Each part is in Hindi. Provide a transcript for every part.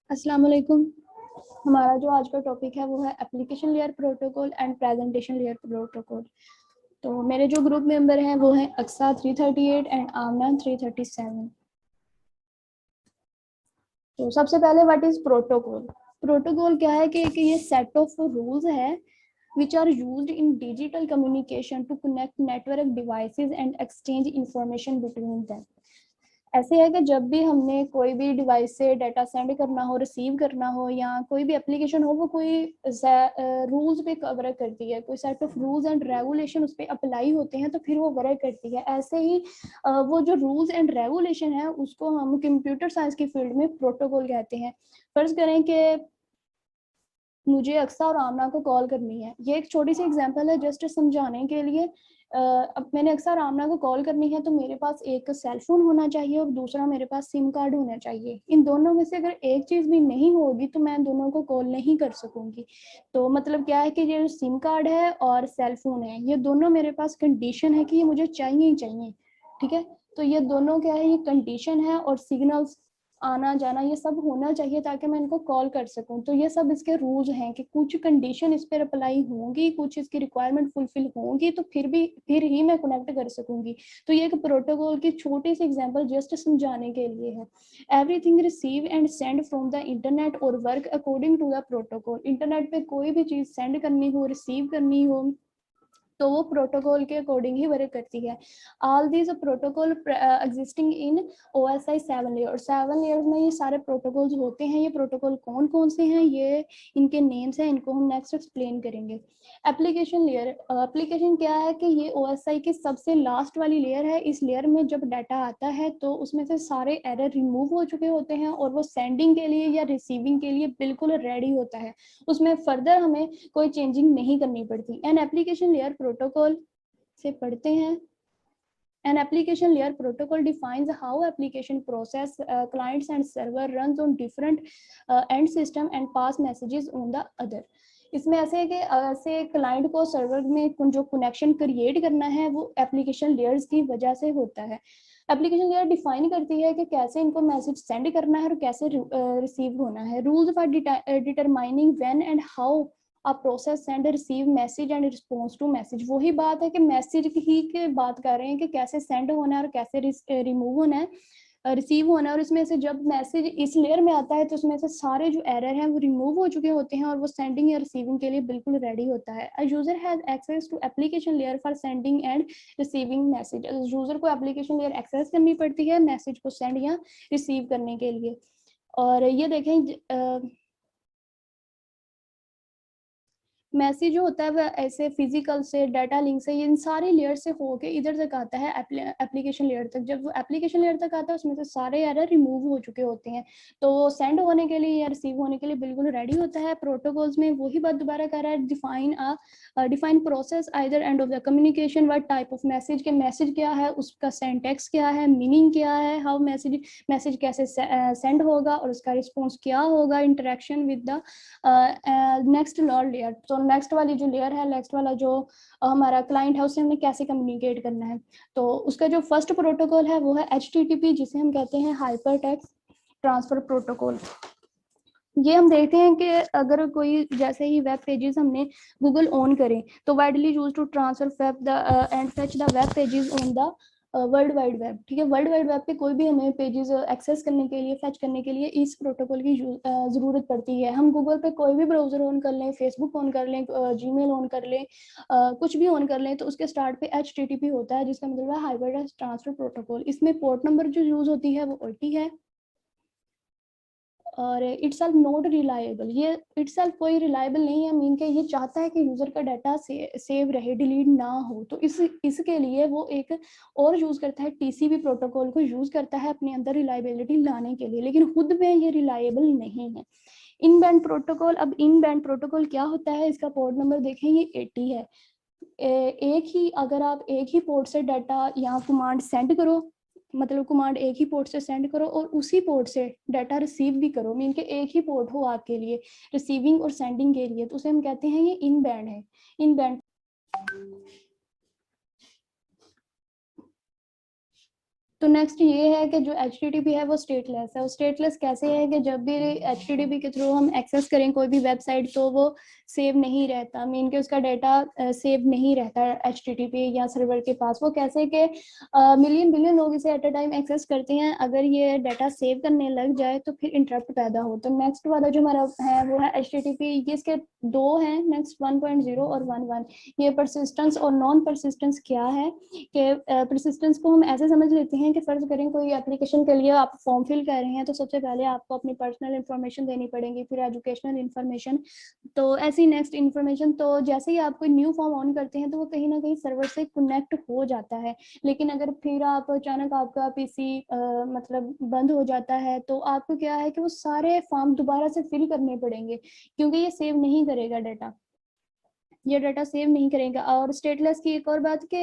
अस्सलाम वालेकुम। हमारा जो आज का टॉपिक है वो है application layer protocol and presentation layer protocol. तो मेरे जो ग्रुप मेंबर हैं वो हैं अक्सा 338 एंड आमना 337। तो सबसे पहले व्हाट इज प्रोटोकॉल। प्रोटोकॉल क्या है कि ये सेट ऑफ रूल्स है which are used in digital communication to connect network devices and exchange information between them। ऐसे है कि जब भी हमने कोई भी डिवाइस से डाटा सेंड करना हो, रिसीव करना हो या कोई भी एप्लीकेशन हो, वो कोई रूल्स पे वर्क करती है, कोई set of rules and regulation उस पर अप्लाई होते हैं तो फिर वो वर्क करती है। ऐसे ही वो जो रूल्स एंड रेगुलेशन है उसको हम कंप्यूटर साइंस की फील्ड में प्रोटोकॉल कहते हैं। फर्ज करें कि मुझे अक्सा और आमना को कॉल करनी है। ये एक छोटी सी एग्जांपल है जस्ट समझाने के लिए। अब मैंने अक्सा और आमना को कॉल करनी है तो मेरे पास एक सेल फोन होना चाहिए और दूसरा मेरे पास सिम कार्ड होना चाहिए। इन दोनों में से अगर एक चीज़ भी नहीं होगी तो मैं दोनों को कॉल नहीं कर सकूंगी। तो मतलब क्या है कि ये जो सिम कार्ड है और सेल फोन है ये दोनों मेरे पास कंडीशन है कि ये मुझे चाहिए ही चाहिए। ठीक है, तो ये दोनों क्या है, ये कंडीशन है और सिग्नल्स आना जाना ये सब होना चाहिए ताकि मैं इनको कॉल कर सकूं। तो ये सब इसके रूल्स हैं कि कुछ कंडीशन इस पर अप्लाई होंगी, कुछ इसकी रिक्वायरमेंट फुलफिल होंगी तो फिर ही मैं कनेक्ट कर सकूंगी। तो ये एक प्रोटोकॉल की छोटी सी एग्जांपल जस्ट समझाने के लिए है। Everything receive and send from the internet और work according to the protocol. Internet पे कोई भी चीज़ सेंड करनी हो, रिसीव करनी हो तो वो प्रोटोकॉल के अकॉर्डिंग ही वर्क करती है। All these protocol existing in OSI 7 layer. 7 layers में ये सारे प्रोटोकॉल्स होते हैं। ये प्रोटोकॉल कौन कौन से हैं, ये इनके नेम्स हैं, इनको हम नेक्स्ट एक्सप्लेन करेंगे। एप्लीकेशन लेयर, एप्लीकेशन क्या है कि ये OSI की सबसे लास्ट वाली लेयर है। इस लेयर में जब डाटा आता है तो उसमें से सारे एरर रिमूव हो चुके होते हैं और वो सेंडिंग के लिए या रिसीविंग के लिए बिल्कुल रेडी होता है। उसमें फर्दर हमें कोई चेंजिंग नहीं करनी पड़ती। एन एप्लीकेशन लेयर प्रोटोकॉल से पढ़ते हैं। An application layer protocol defines how application process, clients and server runs on different end system and pass messages on the other। इसमें ऐसे है कि ऐसे क्लाइंट को सर्वर में जो कनेक्शन क्रिएट करना है वो एप्लीकेशन लेयर्स की वजह से होता है। एप्लीकेशन लेयर डिफाइन करती है कि कैसे इनको मैसेज सेंड करना है और कैसे रिसीव होना है। Rules for determining when and how a process send receive message and response to message। वही बात है कि मैसेज ही की बात कर रहे हैं कि कैसे सेंड होना है और कैसे रिमूव होना है, रिसीव होना है। और इसमें से जब मैसेज इस लेयर में आता है तो उसमें से सारे जो एरर हैं वो रिमूव हो चुके होते हैं और वो सेंडिंग या रिसीविंग के लिए बिल्कुल रेडी होता है। A user has access to application layer for sending and receiving message. User को एप्लीकेशन लेयर एक्सेस करनी पड़ती है मैसेज को सेंड या रिसीव करने के लिए। और ये देखें मैसेज जो होता है वह ऐसे फिजिकल से, डाटा लिंक से, इन सारे लेयर से होके इधर तक आता है एप्लीकेशन लेयर तक। जब वो एप्लीकेशन लेयर तक आता है उसमें से सारे एरर रिमूव हो चुके होते हैं तो वो सेंड होने के लिए या रिसीव होने के लिए बिल्कुल रेडी होता है। प्रोटोकॉल्स में वही बात दोबारा कर रहा है, define process either end of the communication, what type of message के मैसेज क्या है, उसका सिंटैक्स क्या है, मीनिंग क्या है, हाउ मैसेज कैसे सेंड होगा और उसका रिस्पॉन्स क्या होगा, interaction with the next layer. तो नेक्स्ट वाली जो लेयर है, नेक्स्ट वाला जो हमारा क्लाइंट है उससे हमने कैसे कम्युनिकेट करना है। तो उसका जो फर्स्ट प्रोटोकॉल है वो है HTTP जिसे हम कहते हैं हाइपर टेक्स्ट ट्रांसफर प्रोटोकॉल। ये हम देखते हैं कि अगर कोई जैसे ही वेब पेजेस हमने गूगल ऑन करें तो widely use to transfer web the and fetch the web pages on the world wide web. ठीक है, वर्ल्ड वाइड वेब पे कोई भी हमें पेजेस एक्सेस करने के लिए, फेच करने के लिए इस प्रोटोकॉल की ज़रूरत पड़ती है। हम गूगल पे कोई भी ब्राउजर ऑन कर लें, फेसबुक ऑन कर लें, जीमेल ऑन कर लें, कुछ भी ऑन कर लें तो उसके स्टार्ट पे HTTP होता है जिसका मतलब है हाइपर टेक्स्ट ट्रांसफर प्रोटोकॉल। इसमें पोर्ट नंबर जो यूज़ होती है वो 80 है और इट्सल्फ नॉट रिलायबल। ये इट्सल्फ कोई रिलायबल नहीं है, मीन के ये चाहता है कि यूज़र का डाटा सेव रहे, डिलीट ना हो। तो इसके लिए वो एक और यूज़ करता है, TCP प्रोटोकॉल को यूज़ करता है अपने अंदर रिलायबिलिटी लाने के लिए, लेकिन खुद में ये रिलायबल नहीं है। इन बैंड प्रोटोकॉल, अब इन बैंड प्रोटोकॉल क्या होता है, इसका पोर्ट नंबर देखें ये 80 है। एक ही अगर आप एक ही पोर्ट से डाटा या कमांड सेंड करो, मतलब कमांड एक ही पोर्ट से सेंड करो और उसी पोर्ट से डाटा रिसीव भी करो, मीन के एक ही पोर्ट हो आपके लिए रिसीविंग और सेंडिंग के लिए, तो उसे हम कहते हैं ये इन बैंड है। इन बैंड तो नेक्स्ट ये है कि जो HTTP है वो स्टेटलेस है। और स्टेटलेस कैसे है कि जब भी HTTP के थ्रू हम एक्सेस करें कोई भी वेबसाइट तो वो सेव नहीं रहता, मीन के उसका डाटा सेव नहीं रहता HTTP या सर्वर के पास। वो कैसे कि मिलियन बिलियन लोग इसे एट अ टाइम एक्सेस करते हैं, अगर ये डाटा सेव करने लग जाए तो फिर इंटरप्ट पैदा हो। तो नेक्स्ट वाला जो हमारा है वो है HTTP। ये इसके दो हैं, नेक्स्ट 1.0 और 1.1। ये परसिस्टेंस और नॉन परसिस्टेंस क्या है कि परसिस्टेंस को हम ऐसे समझ लेते हैं कि फर्ज करें कोई एप्लीकेशन के लिए आप फॉर्म फिल कर रहे हैं तो सबसे पहले आपको अपनी पर्सनल इन्फॉर्मेशन देनी पड़ेगी, फिर एजुकेशनल इन्फॉर्मेशन, तो ऐसी नेक्स्ट इन्फॉर्मेशन। तो जैसे ही आप कोई न्यू फॉर्म ऑन करते हैं तो वो कहीं ना कहीं सर्वर से कनेक्ट हो जाता है। लेकिन अगर फिर आप अचानक आपका पीसी मतलब बंद हो जाता है तो आपको क्या है कि वो सारे फॉर्म दोबारा से फिल करने पड़ेंगे, क्योंकि ये सेव नहीं करेगा डाटा, ये डाटा सेव नहीं करेगा। और स्टेटलेस की एक और बात कि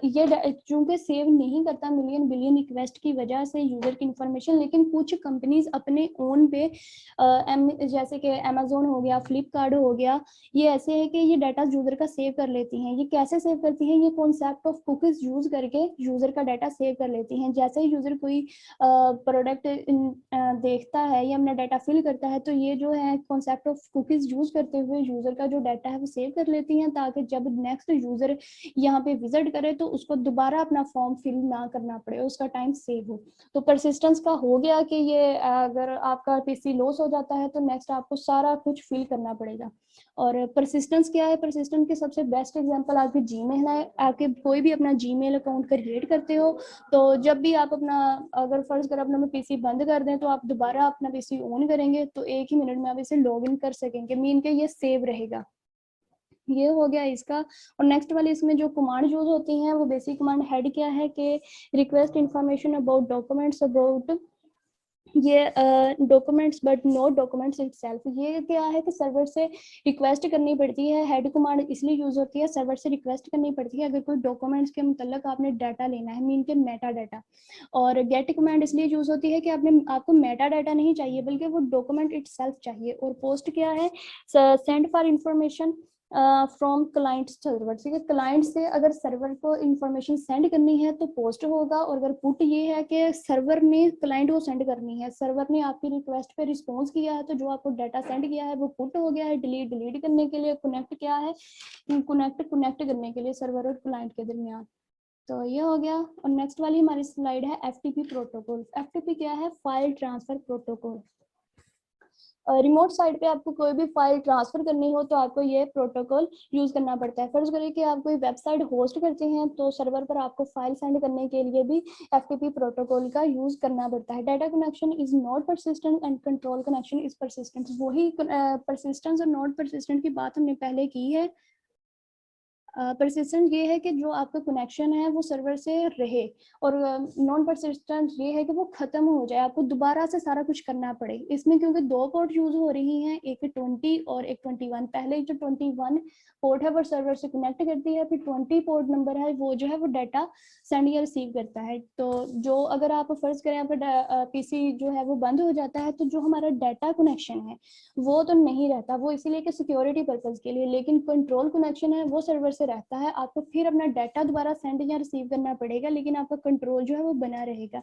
ये चूंकि सेव नहीं करता मिलियन बिलियन रिक्वेस्ट की वजह से यूजर की इंफॉर्मेशन, लेकिन कुछ कंपनीज अपने ओन पे जैसे कि अमेजोन हो गया, फ्लिपकार्ट हो गया, ये ऐसे है कि ये डाटा यूजर का सेव कर लेती हैं। ये कैसे सेव करती हैं? ये कॉन्सेप्ट ऑफ कुकीज यूज करके यूजर का डाटा सेव कर लेती हैं। जैसे ही यूजर कोई प्रोडक्ट देखता है या अपना डाटा फिल करता है तो ये जो है कॉन्सेप्ट ऑफ कुकीज यूज करते हुए यूजर का जो डाटा है वो सेव कर लेती हैं, ताकि जब नेक्स्ट यूजर यहाँ पे विजिट करे तो उसको दोबारा अपना फॉर्म फिल ना करना पड़े, उसका टाइम सेव हो। तो परसिस्टेंस का हो गया कि ये अगर आपका पीसी लॉस हो जाता है तो नेक्स्ट आपको सारा कुछ फिल करना पड़ेगा। और परसिस्टेंस क्या है? परसिस्टेंस के सबसे बेस्ट एग्जांपल आपके जीमेल है। आपके कोई भी अपना जीमेल अकाउंट क्रिएट करते हो तो जब भी आप अपना, अगर फर्ज कर अपना पीसी बंद कर दें तो आप दोबारा अपना पीसी ऑन करेंगे तो एक ही मिनट में आप इसे लॉग इन कर सकेंगे, मीन के ये सेव रहेगा। ये हो गया इसका। और नेक्स्ट वाले इसमें जो कमांड यूज होती हैं वो बेसिक कमांड हेड क्या है कि request information about documents about ये documents but not documents itself. ये क्या है कि सर्वर से रिक्वेस्ट करनी पड़ती है। हेड कमांड इसलिए यूज होती है, सर्वर से रिक्वेस्ट करनी पड़ती है अगर कोई डॉक्यूमेंट्स के मतलब आपने डाटा लेना है, मीन के मेटा डाटा। और गेट कमांड इसलिए यूज होती है कि आपको मेटा डाटा नहीं चाहिए बल्कि वो डॉक्यूमेंट इटसेल्फ चाहिए। और पोस्ट क्या है? Send for information from client server. ठीक है, क्लाइंट से अगर सर्वर को इंफॉर्मेशन सेंड करनी है तो पोस्ट होगा। और अगर पुट ये है कि सर्वर ने क्लाइंट को सेंड करनी है, सर्वर ने आपकी रिक्वेस्ट पे रिस्पॉन्स किया है तो जो आपको डाटा सेंड किया है वो पुट हो गया है। डिलीट डिलीट करने के लिए, कनेक्ट क्या है? कनेक्ट करने के लिए सर्वर और क्लाइंट के दरमियान। तो ये हो गया। और नेक्स्ट वाली हमारी स्लाइड है FTP प्रोटोकॉल। FTP क्या है? File transfer protocol. Remote site पे आपको कोई भी फाइल ट्रांसफर करनी हो तो आपको ये प्रोटोकॉल यूज करना पड़ता है। फर्ज करिए कि आप कोई वेबसाइट होस्ट करते हैं तो सर्वर पर आपको फाइल सेंड करने के लिए भी FTP प्रोटोकॉल का यूज करना पड़ता है। Data connection is not persistent and control connection is persistent. वही परसिस्टेंस और नॉट परसिस्टेंट की बात हमने पहले की है। परसिस्टेंट ये है कि जो आपका कनेक्शन है वो सर्वर से रहे, और नॉन परसिस्टेंट ये है कि वो खत्म हो जाए, आपको दोबारा से सारा कुछ करना पड़े। इसमें क्योंकि दो पोर्ट यूज हो रही हैं, एक 20 और एक 21। पहले जो 21 पोर्ट है वो सर्वर से कनेक्ट करती है, फिर 20 पोर्ट नंबर है वो जो है वो डाटा सेंड या रिसीव करता है। तो जो अगर आप फर्ज करें आपका पीसी जो है वो बंद हो जाता है तो जो हमारा डाटा कनेक्शन है वो तो नहीं रहता, वो इसीलिए कि सिक्योरिटी पर्पज के लिए। लेकिन कंट्रोल कनेक्शन है वो सर्वर से रहता है, आपको फिर अपना डाटा दोबारा सेंड या रिसीव करना पड़ेगा लेकिन आपका कंट्रोल जो है वो बना रहेगा।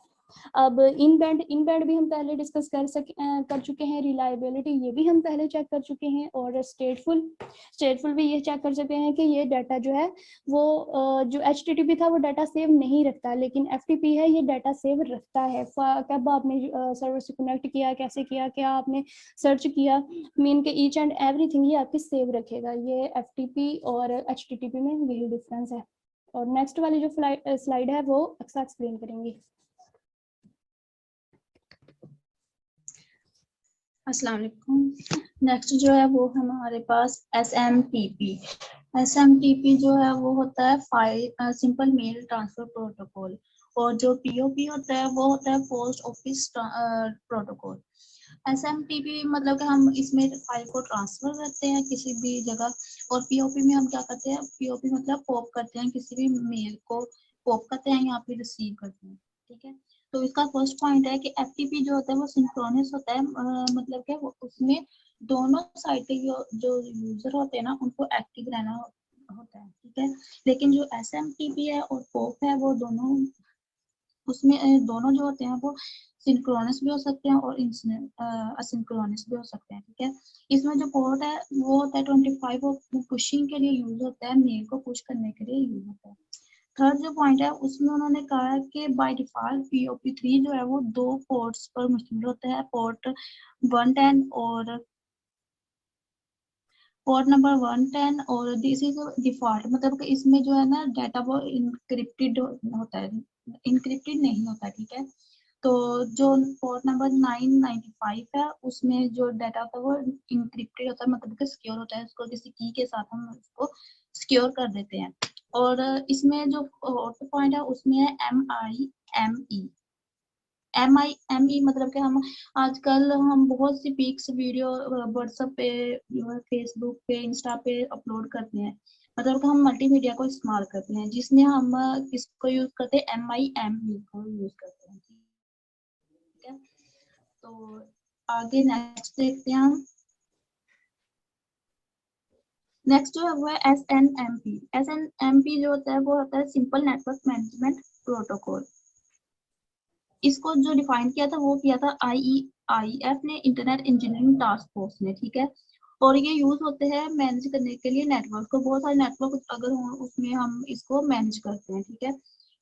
अब इन बैंड भी हम पहले डिस्कस कर चुके हैं। रिलायबिलिटी ये भी हम पहले चेक कर चुके हैं। और स्टेटफुल भी ये चेक कर चुके हैं कि ये डाटा जो है वो जो HTTP था वो डाटा सेव नहीं रखता, लेकिन FTP है ये डाटा सेव रखता है। कब आपने सर्वर से कनेक्ट किया, कैसे किया, क्या आपने सर्च किया, मीन के ईच एंड एवरीथिंग ये आपकी सेव रखेगा। ये FTP और HTTP में यही डिफरेंस है। और नेक्स्ट वाली जो स्लाइड है वो अक्सा एक्सप्लेन करेंगी। अस्सलाम वालेकुम। नेक्स्ट जो है वो हमारे पास SMTP। SMTP जो है वो होता है file simple mail transfer protocol. और जो POP होता है वो होता है पोस्ट ऑफिस प्रोटोकॉल। SMTP मतलब कि हम इसमें फाइल को ट्रांसफर करते हैं किसी भी जगह, और POP में हम क्या करते हैं, POP मतलब पॉप करते हैं, किसी भी मेल को पॉप करते हैं या फिर रिसीव करते हैं। ठीक है, तो इसका फर्स्ट पॉइंट है कि FTP जो होता है वो सिंक्रोनस होता है, मतलब कि उसमें दोनों साइड के जो यूजर होते हैं ना उनको एक्टिव रहना होता है। ठीक है, लेकिन जो SMTP है और POP है वो दोनों उसमें दोनों जो होते हैं वो सिंक्रोनस भी हो सकते हैं और असिंक्रोनस भी हो सकते हैं, ठीक है। इसमें जो पोर्ट है वो होता है 25, वो पुशिंग के लिए यूज होता है, मेल को पुश करने के लिए यूज होता है। थर्ड जो पॉइंट है उसमें उन्होंने कहा है कि बाय डिफॉल्ट POP3 जो है वो 2 पोर्ट्स पर मुश्तमिल होता है, पोर्ट 110 और पोर्ट नंबर 110, और दिस इज डिफॉल्ट, मतलब कि इसमें जो है ना डाटा वो इनक्रिप्टेड होता है, इनक्रिप्टेड नहीं होता, ठीक है। तो जो पोर्ट नंबर 995 है उसमें जो डाटा होता है वो इनक्रिप्टेड होता है, मतलब कि सिक्योर होता है, उसको किसी की के साथ हम उसको सिक्योर कर देते हैं। और इसमें जो फोर्थ पॉइंट है उसमें है MIME। MIME मतलब कि हम आजकल हम बहुत सी पिक्स वीडियो व्हाट्सएप पे, फेसबुक पे, इंस्टा पे अपलोड करते हैं, मतलब कि हम मल्टीमीडिया को इस्तेमाल करते हैं, जिसमें हम किसको यूज करते हैं, MIME को यूज करते हैं, ठीक है। तो आगे नेक्स्ट देखते हैं हम। नेक्स्ट जो है वो है SNMP। SNMP जो होता है वो होता है सिंपल नेटवर्क मैनेजमेंट प्रोटोकॉल। इसको जो डिफाइन किया था वो किया था IEIF ने, इंटरनेट इंजीनियरिंग टास्क फोर्स ने, ठीक है। और ये यूज होते हैं मैनेज करने के लिए नेटवर्क को, बहुत सारे नेटवर्क अगर हो उसमें हम इसको मैनेज करते हैं, ठीक है।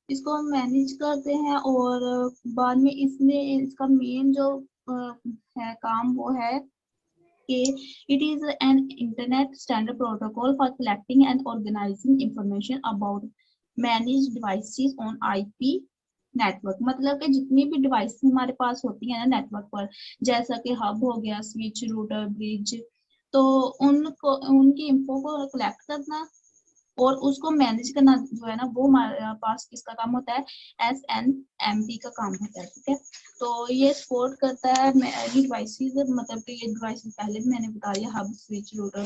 इसको हम मैनेज करते हैं और बाद में इसमें इसका मेन जो है काम वो है कि it is an internet standard protocol for collecting and organizing information about managed devices on IP network, मतलब कि जितनी भी डिवाइस हमारे पास होती है ना नेटवर्क पर, जैसा कि हब हो गया, स्विच, रूटर, ब्रिज, तो उनको उनकी इंफो को कलेक्ट करना और उसको मैनेज करना जो है ना वो हमारे पास किसका काम होता है, SNMP का काम होता है, ठीक है। तो ये सपोर्ट करता है डिवाइसेस, मतलब कि ये डिवाइसेस पहले भी मैंने बता दिया, हब, स्विच, रूटर।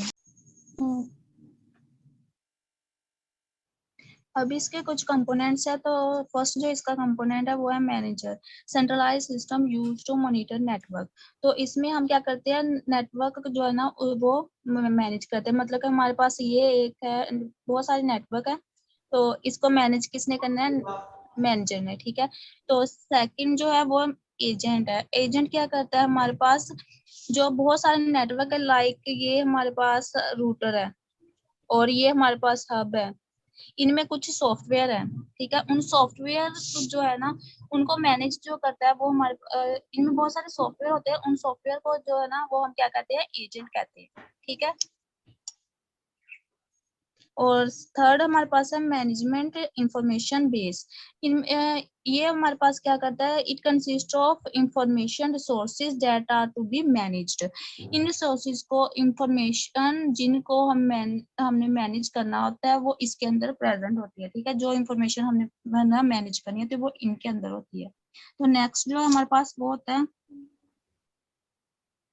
अब इसके कुछ कंपोनेंट्स है, तो फर्स्ट जो इसका कंपोनेंट है वो है manager, centralize system use to monitor network. तो इसमें हम क्या करते हैं, नेटवर्क जो है ना वो मैनेज करते हैं, मतलब कि हमारे पास ये एक है, बहुत सारे नेटवर्क है, तो इसको मैनेज किसने करना है, मैनेजर ने, ठीक है। तो सेकंड जो है वो एजेंट है। एजेंट क्या करता है, हमारे पास जो बहुत सारे नेटवर्क है, लाइक ये हमारे पास रूटर है और ये हमारे पास हब है, इनमें कुछ सॉफ्टवेयर है, ठीक है। उन सॉफ्टवेयर जो है ना उनको मैनेज जो करता है वो हमारे इनमें बहुत सारे सॉफ्टवेयर होते हैं, उन सॉफ्टवेयर को जो है ना वो हम क्या कहते हैं, एजेंट कहते हैं, ठीक है। और थर्ड हमारे पास है मैनेजमेंट इंफॉर्मेशन बेस। ये हमारे पास क्या करता है, it consist of information resources that are to be managed. इन रिसोर्सेज को, इंफॉर्मेशन जिनको हमने मैनेज करना होता है वो इसके अंदर प्रेजेंट होती है, ठीक है। जो इंफॉर्मेशन हमने मैनेज करनी है तो वो इनके अंदर होती है। तो नेक्स्ट जो हमारे पास वो होता है